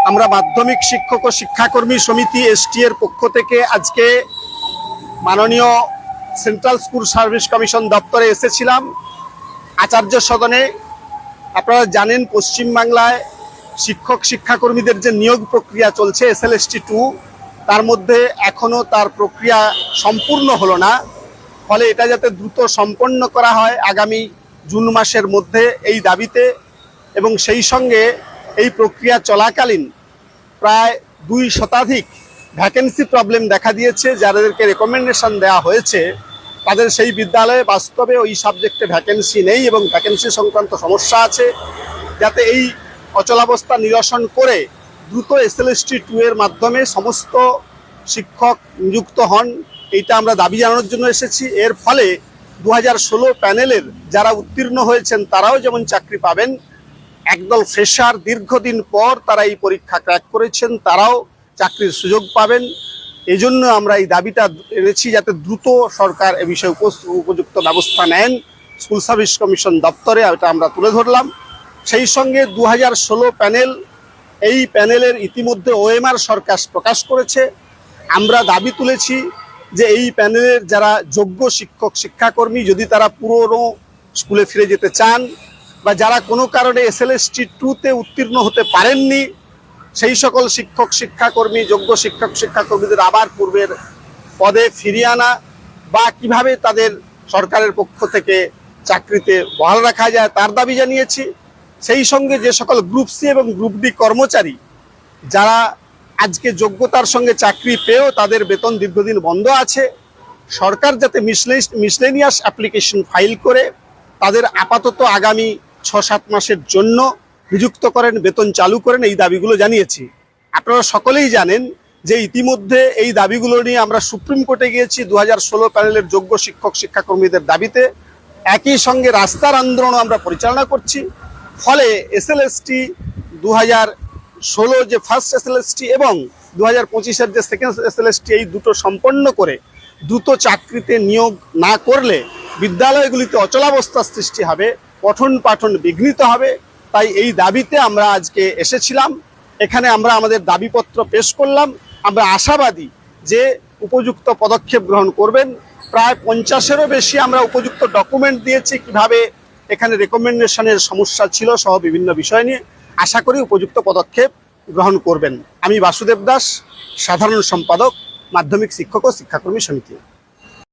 আমরা মাধ্যমিক শিক্ষক ও শিক্ষাকর্মী সমিতি এসটি এর পক্ষ থেকে আজকে মাননীয় সেন্ট্রাল স্কুল সার্ভিস কমিশন দপ্তরে এসেছিলাম আচার্য সদনে। আপনারা জানেন পশ্চিমবাংলায় শিক্ষক শিক্ষাকর্মীদের যে নিয়োগ প্রক্রিয়া চলছে SLST 2, তার মধ্যে এখনো তার প্রক্রিয়া সম্পূর্ণ হলো না। ফলে এটা যাতে দ্রুত সম্পন্ন করা হয় আগামী জুন মাসের মধ্যে এই দাবিতে, এবং সেই সঙ্গে এই প্রক্রিয়া চলাকালীন প্রায় 2 শতাধিক ভ্যাকেন্সি প্রবলেম দেখা দিয়েছে। যাদেরকে রেকমেন্ডেশন দেওয়া হয়েছে তাদের সেই বিদ্যালয়ে বাস্তবে ওই সাবজেক্টে ভ্যাকেন্সি নেই এবং ভ্যাকেন্সি সংক্রান্ত সমস্যা আছে। যাতে এই অচলাবস্থা নিরসন করে দ্রুত SLST 2 এর মাধ্যমে সমস্ত শিক্ষক নিযুক্ত হন, এইটা আমরা দাবি জানানোর জন্য এসেছি। এর ফলে 2016 প্যানেলের যারা উত্তীর্ণ হয়েছেন তারাও যেমন চাকরি পাবেন, একদল ফ্রেশার দীর্ঘদিন পর তারা এই পরীক্ষা ক্র্যাক করেছেন তারাও চাকরির সুযোগ পাবেন। এজন্য আমরা এই দাবিটা এনেছি যাতে দ্রুত সরকার এ বিষয়ে উপযুক্ত ব্যবস্থা নেন স্কুল সার্ভিস কমিশন দপ্তরে, এটা আমরা তুলে ধরলাম। সেই সঙ্গে 2016 প্যানেল, এই প্যানেলের ইতিমধ্যে OMR সরকার প্রকাশ করেছে। আমরা দাবি তুলেছি যে এই প্যানেলের যারা যোগ্য শিক্ষক শিক্ষাকর্মী, যদি তারা পুরনো স্কুলে ফিরে যেতে চান বা যারা কোনো কারণে SLST 2-তে উত্তীর্ণ হতে পারেননি, সেই সকল শিক্ষক শিক্ষাকর্মী, যোগ্য শিক্ষক শিক্ষাকর্মীদের আবার পূর্বের পদে ফিরিয়ে আনা বা কিভাবে তাদের সরকারের পক্ষ থেকে চাকরিতে বহাল রাখা যায় তার দাবি জানিয়েছি। সেই সঙ্গে যে সকল গ্রুপ সি এবং গ্রুপ ডি কর্মচারী যারা আজকে যোগ্যতার সঙ্গে চাকরি পেয়েও তাদের বেতন দীর্ঘদিন বন্ধ আছে, সরকার যাতে মিসলেনিয়াস অ্যাপ্লিকেশন ফাইল করে তাদের আপাতত আগামী 6-7 মাসের জন্য নিযুক্ত করেন, বেতন চালু করেন, এই দাবিগুলো জানিয়েছি। আপনারা সকলেই জানেন যে ইতিমধ্যে এই দাবিগুলো নিয়ে আমরা সুপ্রিম কোর্টে গিয়েছি 2016 প্যানেলের যোগ্য শিক্ষক শিক্ষাকর্মীদের দাবিতে। একই সঙ্গে রাস্তার আন্দোলনও আমরা পরিচালনা করছি। ফলে SLST 2016 যে ফার্স্ট SLST এবং 2025-এর যে সেকেন্ড SLST, এই দুটো সম্পন্ন করে দ্রুত চাকরিতে নিয়োগ না করলে বিদ্যালয়গুলিতে অচলাবস্থার সৃষ্টি হবে, পঠন পাঠন বিঘ্নিত হবে। তাই এই দাবিতে আমরা আজকে এসেছিলাম। এখানে আমরা আমাদের দাবিপত্র পেশ করলাম। আমরা আশাবাদী যে উপযুক্ত পদক্ষেপ গ্রহণ করবেন। প্রায় 50-এরও বেশি আমরা উপযুক্ত ডকুমেন্ট দিয়েছি কিভাবে এখানে রেকমেন্ডেশনের সমস্যা ছিল সহ বিভিন্ন বিষয় নিয়ে। আশা করি উপযুক্ত পদক্ষেপ গ্রহণ করবেন। আমি বাসুদেব দাস, সাধারণ সম্পাদক, মাধ্যমিক শিক্ষক ও শিক্ষাকর্মী সমিতি।